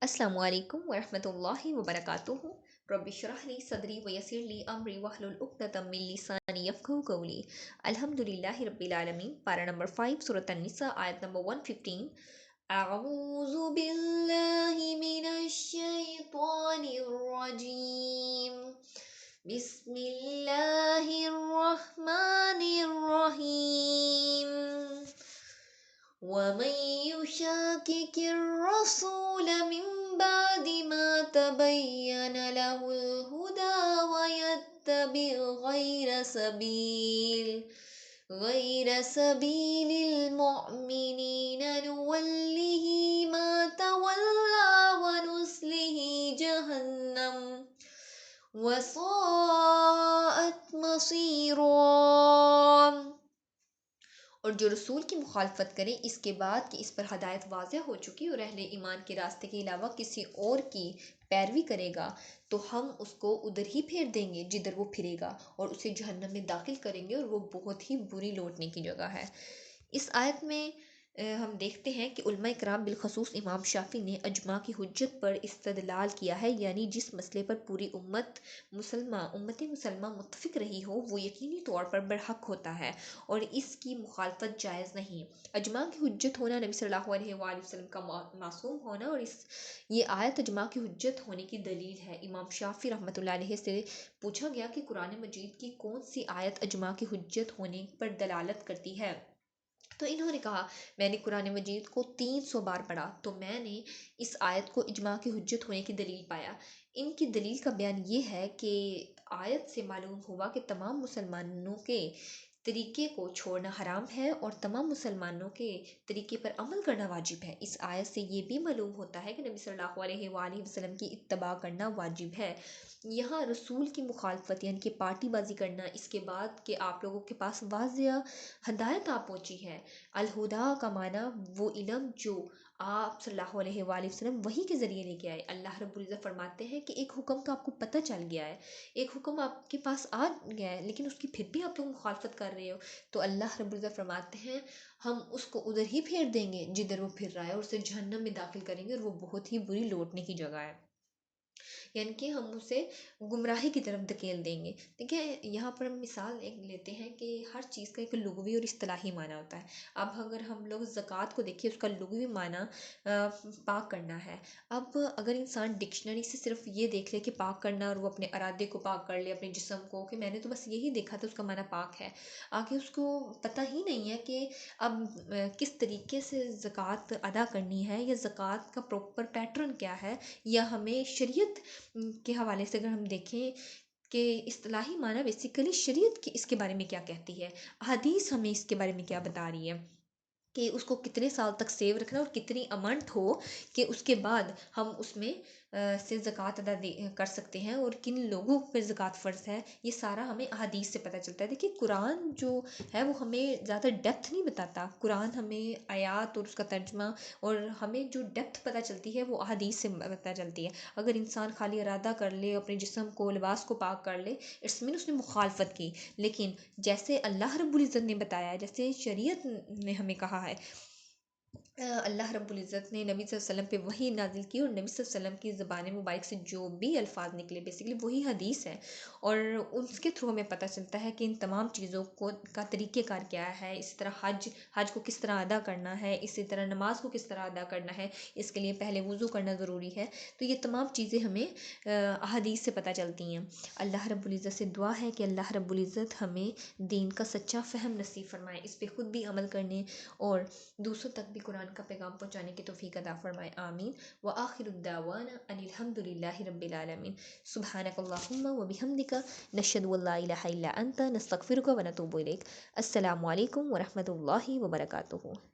السلام علیکم ورحمۃ اللہ وبرکاتہ۔ رب اشرح لی صدری ویسر لی امری واحلل عقدۃ من لسانی یفقہوا قولی۔ الحمد للہ رب العالمین۔ پارہ نمبر 5 سورۃ النساء آیت نمبر 115۔ اعوذ باللہ من الشیطان الرجیم، بسم اللہ الرحمن الرحیم۔ ومن يشاكك الرسول من بعد ما تبين له الهدى ويتبع غير سبيل المؤمنين نوله ما تولى ونصله جهنم وساءت مصيرا۔ اور جو رسول کی مخالفت کرے اس کے بعد کہ اس پر ہدایت واضح ہو چکی اور اہل ایمان کے راستے کے علاوہ کسی اور کی پیروی کرے گا تو ہم اس کو ادھر ہی پھیر دیں گے جدھر وہ پھرے گا، اور اسے جہنم میں داخل کریں گے، اور وہ بہت ہی بری لوٹنے کی جگہ ہے۔ اس آیت میں ہم دیکھتے ہیں کہ علماء کرام بالخصوص امام شافعی نے اجماع کی حجت پر استدلال کیا ہے، یعنی جس مسئلے پر پوری امت مسلمہ متفق رہی ہو وہ یقینی طور پر برحق ہوتا ہے اور اس کی مخالفت جائز نہیں۔ اجماع کی حجت ہونا، نبی صلی اللہ علیہ وآلہ وسلم کا معصوم ہونا، اور یہ آیت اجماع کی حجت ہونے کی دلیل ہے۔ امام شافعی رحمۃ اللہ علیہ سے پوچھا گیا کہ قرآن مجید کی کون سی آیت اجماع کی حجت ہونے پر دلالت کرتی ہے، تو انہوں نے کہا میں نے قرآن مجید کو 300 بار پڑھا تو میں نے اس آیت کو اجماع کی حجت ہونے کی دلیل پایا۔ ان کی دلیل کا بیان یہ ہے کہ آیت سے معلوم ہوا کہ تمام مسلمانوں کے طریقے کو چھوڑنا حرام ہے اور تمام مسلمانوں کے طریقے پر عمل کرنا واجب ہے۔ اس آیت سے یہ بھی معلوم ہوتا ہے کہ نبی صلی اللہ علیہ وآلہ وسلم کی اتباع کرنا واجب ہے۔ یہاں رسول کی مخالفت یعنی کہ پارٹی بازی کرنا، اس کے بعد کہ آپ لوگوں کے پاس واضح ہدایت آپ پہنچی ہے۔ الہدا کا معنی وہ علم جو آپ صلی اللہ علیہ وآلہ وسلم وحی کے ذریعے لے کے آئے۔ اللہ رب العزت فرماتے ہیں کہ ایک حکم کا آپ کو پتہ چل گیا ہے، ایک حکم آپ کے پاس آ گیا ہے، لیکن اس کی پھر بھی آپ لوگ مخالفت کر رہے ہو، تو اللہ رب العزت فرماتے ہیں ہم اس کو ادھر ہی پھیر دیں گے جدھر وہ پھر رہا ہے، اور اسے جہنم میں داخل کریں گے، اور وہ بہت ہی بری لوٹنے کی جگہ ہے، یعنی کہ ہم اسے گمراہی کی طرف دھکیل دیں گے۔ دیکھیں یہاں پر ہم مثال لیتے ہیں کہ ہر چیز کا ایک لغوی اور اصطلاحی معنی ہوتا ہے۔ اب اگر ہم لوگ زکوٰۃ کو دیکھیں، اس کا لغوی معنی پاک کرنا ہے۔ اب اگر انسان ڈکشنری سے صرف یہ دیکھ لے کہ پاک کرنا، اور وہ اپنے ارادے کو پاک کر لے، اپنے جسم کو، کہ میں نے تو بس یہی دیکھا تھا اس کا معنی پاک ہے، آگے اس کو پتہ ہی نہیں ہے کہ اب کس طریقے سے زکوٰۃ ادا کرنی ہے، یا زکوٰۃ کا پراپر پیٹرن کیا ہے، یا ہمیں شریعت کے حوالے سے اگر ہم دیکھیں کہ اصطلاحی معنی بیسیکلی شریعت کی اس کے بارے میں کیا کہتی ہے، حدیث ہمیں اس کے بارے میں کیا بتا رہی ہے کہ اس کو کتنے سال تک سیو رکھنا، اور کتنی اماؤنٹ ہو کہ اس کے بعد ہم اس میں سے زکوٰۃ ادا کر سکتے ہیں، اور کن لوگوں پر زکوٰۃ فرض ہے، یہ سارا ہمیں احادیث سے پتہ چلتا ہے۔ دیکھیے قرآن جو ہے وہ ہمیں زیادہ ڈیپتھ نہیں بتاتا، قرآن ہمیں آیات اور اس کا ترجمہ، اور ہمیں جو ڈیپتھ پتہ چلتی ہے وہ احادیث سے پتہ چلتی ہے۔ اگر انسان خالی ارادہ کر لے، اپنے جسم کو، لباس کو پاک کر لے، اس میں اس نے مخالفت کی، لیکن جیسے اللہ رب العزت نے بتایا ہے، جیسے شریعت نے ہمیں کہا ہے، اللہ رب العزت نے نبی صلی اللہ علیہ وسلم پہ وحی نازل کی، اور نبی صلی اللہ علیہ وسلم کی زبان مبارک سے جو بھی الفاظ نکلے بیسیکلی وہی حدیث ہے، اور اس کے تھرو ہمیں پتہ چلتا ہے کہ ان تمام چیزوں کا طریقہ کار کیا ہے۔ اسی طرح حج کو کس طرح ادا کرنا ہے، اسی طرح نماز کو کس طرح ادا کرنا ہے، اس کے لیے پہلے وضو کرنا ضروری ہے، تو یہ تمام چیزیں ہمیں احادیث سے پتہ چلتی ہیں۔ اللہ رب العزت سے دعا ہے کہ اللہ رب العزت ہمیں دین کا سچا فہم نصیب فرمائے، اس پہ خود بھی عمل کرنے اور دوسروں تک بھی قرآن کا پیغام پہنچانے کی توفیق عطا فرمائے، آمین۔ وآخر الدعوانا ان الحمد للہ رب العالمین۔ سبحانک اللہم وبحمدک، نشہد ان لا الہ الا انت، نستغفرک ونتوب الیک۔ السلام علیکم ورحمۃ اللہ وبرکاتہ۔